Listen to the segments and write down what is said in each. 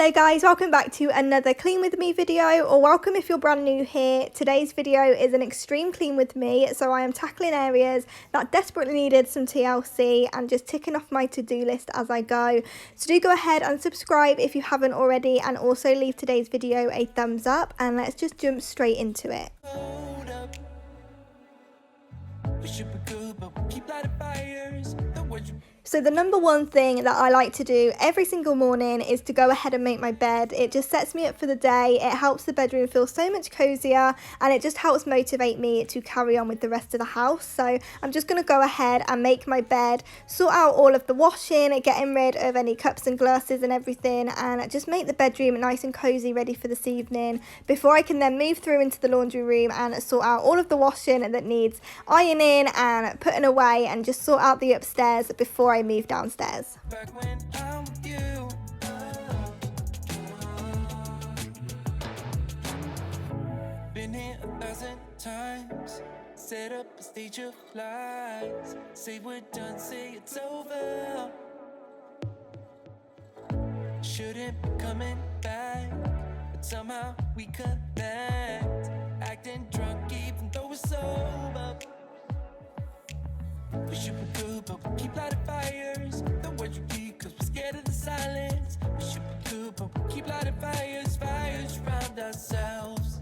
Hello guys, welcome back to another clean with me video, or welcome if you're brand new here. Today's video is an extreme clean with me, so I am tackling areas that desperately needed some TLC and just ticking off my to-do list as I go. So do go ahead and subscribe if you haven't already, and also leave today's video a thumbs up, and let's just jump straight into it. So the number one thing that I like to do every single morning is to go ahead and make my bed. It just sets me up for the day, it helps the bedroom feel so much cozier, and it just helps motivate me to carry on with the rest of the house. So I'm just going to go ahead and make my bed, sort out all of the washing, getting rid of any cups and glasses and everything, and just make the bedroom nice and cozy ready for this evening before I can then move through into the laundry room and sort out all of the washing that needs ironing and putting away, and just sort out the upstairs before I move downstairs. Back when I'm with you, been here 1,000 times, set up a stage of lies, say we're done, say it's over, shouldn't be coming back, but somehow we connect, acting drunk even though we're sober. We should be good, but we keep lighting fires. The words repeat, cause we're scared of the silence. We should be good, but we keep lighting fires, fires around ourselves.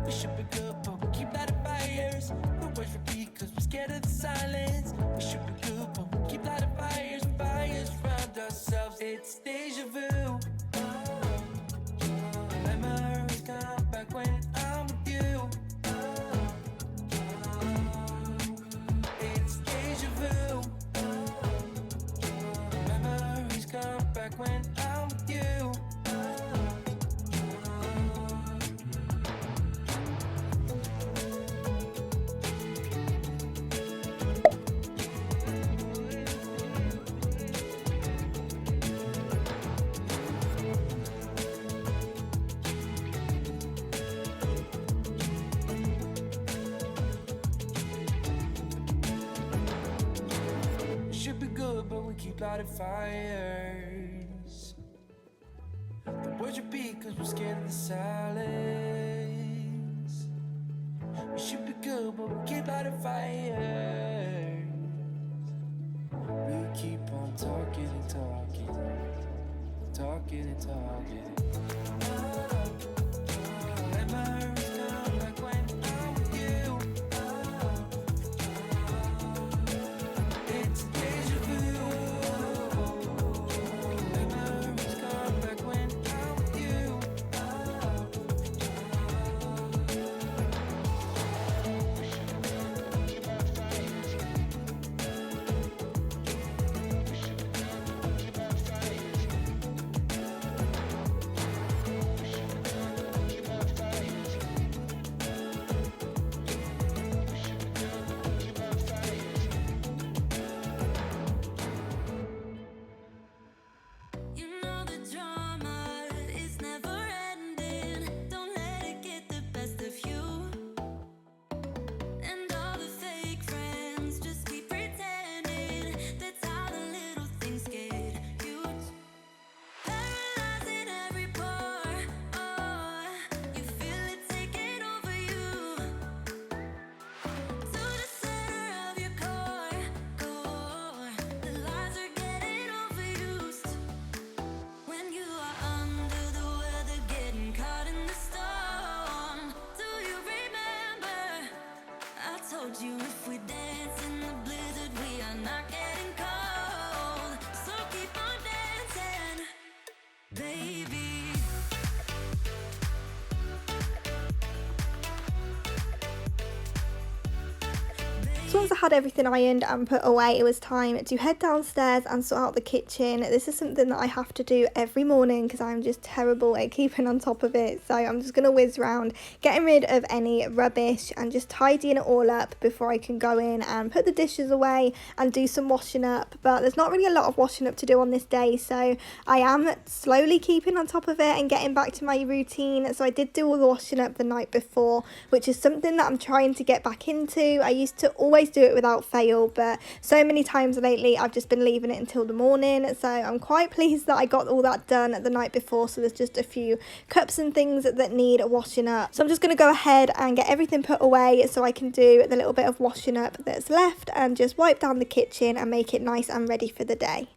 We should be good, but we keep lighting fires. The words repeat, cause we're scared of the silence. We should be good, but we keep lighting fires, fires around ourselves. It's deja vu. Memories come back when I'm with you. Memories come back when I'm with you. Should be good, but we keep lighting fires. The words repeat, cause we're scared of the silence. We should be good, but we keep lighting fires. We keep on talking and talking, talking and talking. Memories come back when I'm with you. It's deja vu. Memories come back when I'm with you. You if we dance in the blizzard, we are not getting cold. So keep on dancing, baby. So once I had everything ironed and put away, it was time to head downstairs and sort out the kitchen. This is something that I have to do every morning because I'm just terrible at keeping on top of it. So I'm just going to whiz round, getting rid of any rubbish and just tidying it all up before I can go in and put the dishes away and do some washing up. But there's not really a lot of washing up to do on this day, so I am slowly keeping on top of it and getting back to my routine. So I did do all the washing up the night before, which is something that I'm trying to get back into. I used to always always do it without fail, but so many times lately I've just been leaving it until the morning. So I'm quite pleased that I got all that done the night before. So there's just a few cups and things that need washing up. So I'm just going to go ahead and get everything put away so I can do the little bit of washing up that's left and just wipe down the kitchen and make it nice and ready for the day.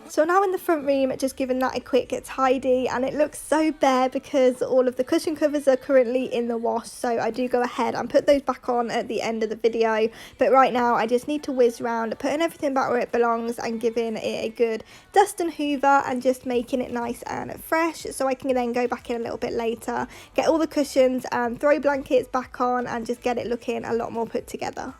So now in the front room, just giving that a quick tidy, and it looks so bare because all of the cushion covers are currently in the wash. So I do go ahead and put those back on at the end of the video, but right now I just need to whiz around, putting everything back where it belongs and giving it a good dust and hoover and just making it nice and fresh, so I can then go back in a little bit later, get all the cushions and throw blankets back on and just get it looking a lot more put together.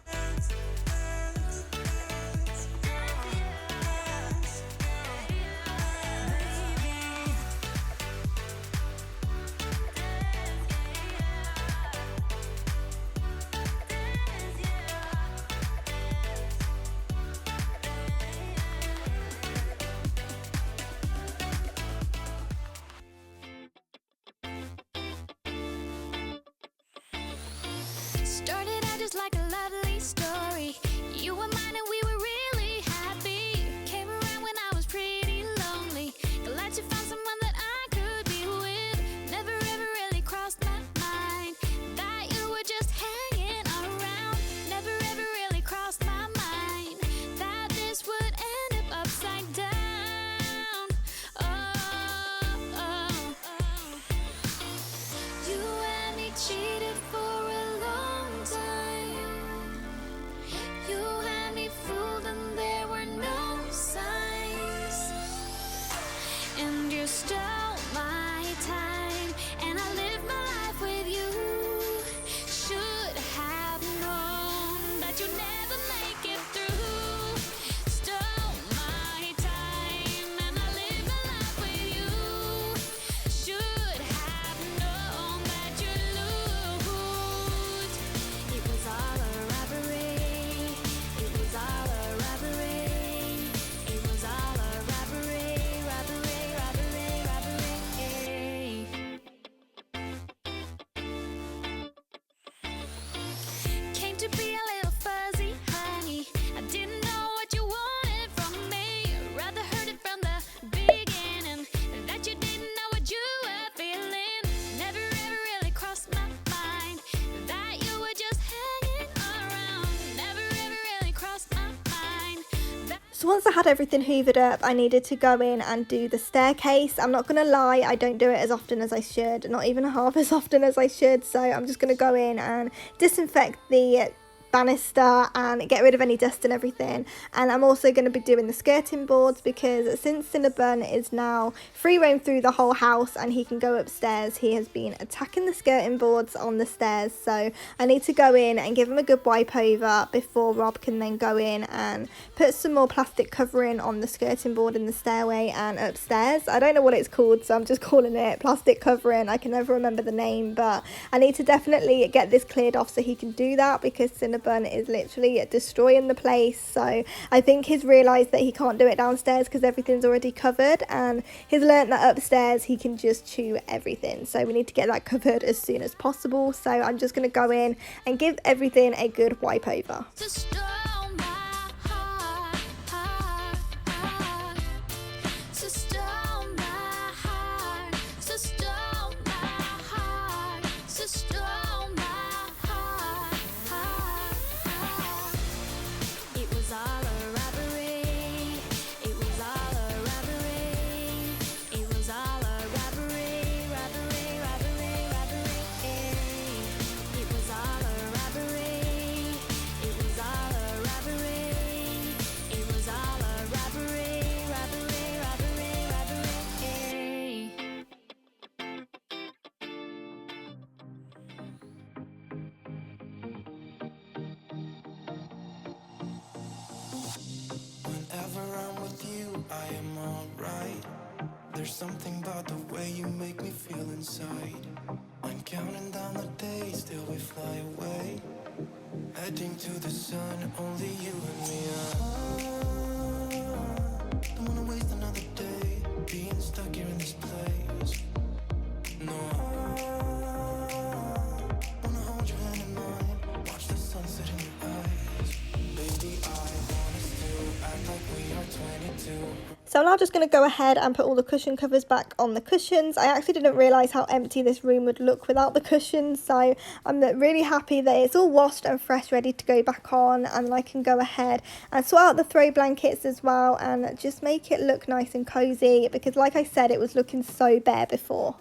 Started out just like a lovely story. You were mine and we were really happy. Came around when I was pretty lonely. Glad you found someone that I could be with. Never ever really crossed my mind that you were just hanging around. Never ever really crossed my mind that this would end up upside down. Oh. You and me cheated for a long time. You had me fooled and there were no signs. And you stole my time, and I lived my life with you. Should have known that you'd never make it through. Stole my time, and I lived my life with you. Should have known that you'd lose. It was all a robbery. It was all a robbery. It was all a robbery. Robbery, robbery, robbery. Came to be a little fuzzy honey. I didn't know what you wanted from me. Rather heard it from the beginning that you didn't know what you were feeling. Never ever really crossed my mind that you were just hanging around. Never ever really crossed my mind that. So once I had everything hoovered up, I needed to go in and do the staircase. I'm not going to lie, I don't do it as often as I should, not even half as often as I should. So I'm just going to go in and disinfect the banister and get rid of any dust and everything. And I'm also going to be doing the skirting boards because since 𝚂𝙾𝙾𝙾 is now free roam through the whole house and he can go upstairs, he has been attacking the skirting boards on the stairs. So I need to go in and give him a good wipe over before Rob can then go in and put some more plastic covering on the skirting board in the stairway and upstairs. I don't know what it's called, so I'm just calling it plastic covering. I can never remember the name, but I need to definitely get this cleared off so he can do that because 𝚂𝙾𝙾𝙾 is literally destroying the place. So I think he's realised that he can't do it downstairs because everything's already covered, and he's learnt that upstairs he can just chew everything. So we need to get that covered as soon as possible. So I'm just going to go in and give everything a good wipe over. Just stole my heart. There's something about the way you make me feel inside. I'm counting down the days till we fly away, heading to the sun, only you and me. Don't wanna waste another day being stuck here in this place. No, wanna hold your hand in mine, watch the sunset in your eyes. Baby, I want us to act like we are 22. So I'm now just going to go ahead and put all the cushion covers back on the cushions. I actually didn't realise how empty this room would look without the cushions, so I'm really happy that it's all washed and fresh, ready to go back on, and then I can go ahead and sort out the throw blankets as well and just make it look nice and cosy, because like I said, it was looking so bare before.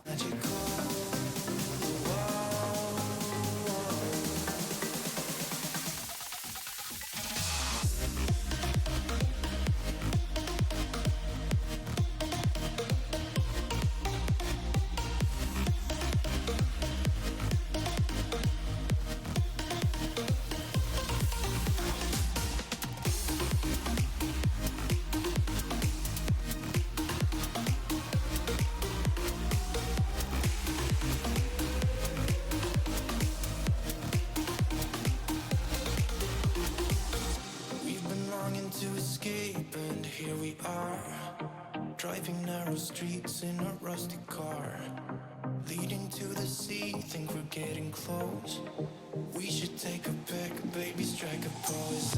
To escape, and here we are, driving narrow streets in a rusty car, leading to the sea. Think we're getting close. We should take a pic, baby, strike a pose.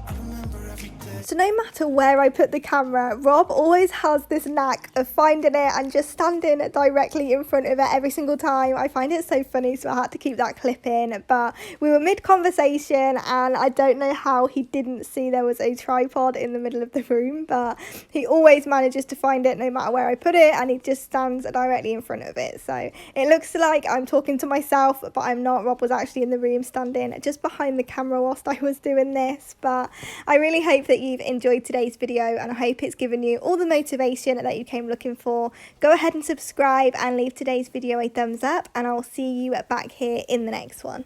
I remember every day. So no matter where I put the camera, Rob always has this knack of finding it and just standing directly in front of it every single time. I find it so funny, so I had to keep that clip in. But we were mid-conversation and I don't know how he didn't see there was a tripod in the middle of the room, but he always manages to find it no matter where I put it, and he just stands directly in front of it. So it looks like I'm talking to myself, but I'm not. Rob was actually in the room standing just behind the camera whilst I was doing this. But I really hope that you've enjoyed today's video, and I hope it's given you all the motivation that you came looking for. Go ahead and subscribe and leave today's video a thumbs up, and I'll see you back here in the next one.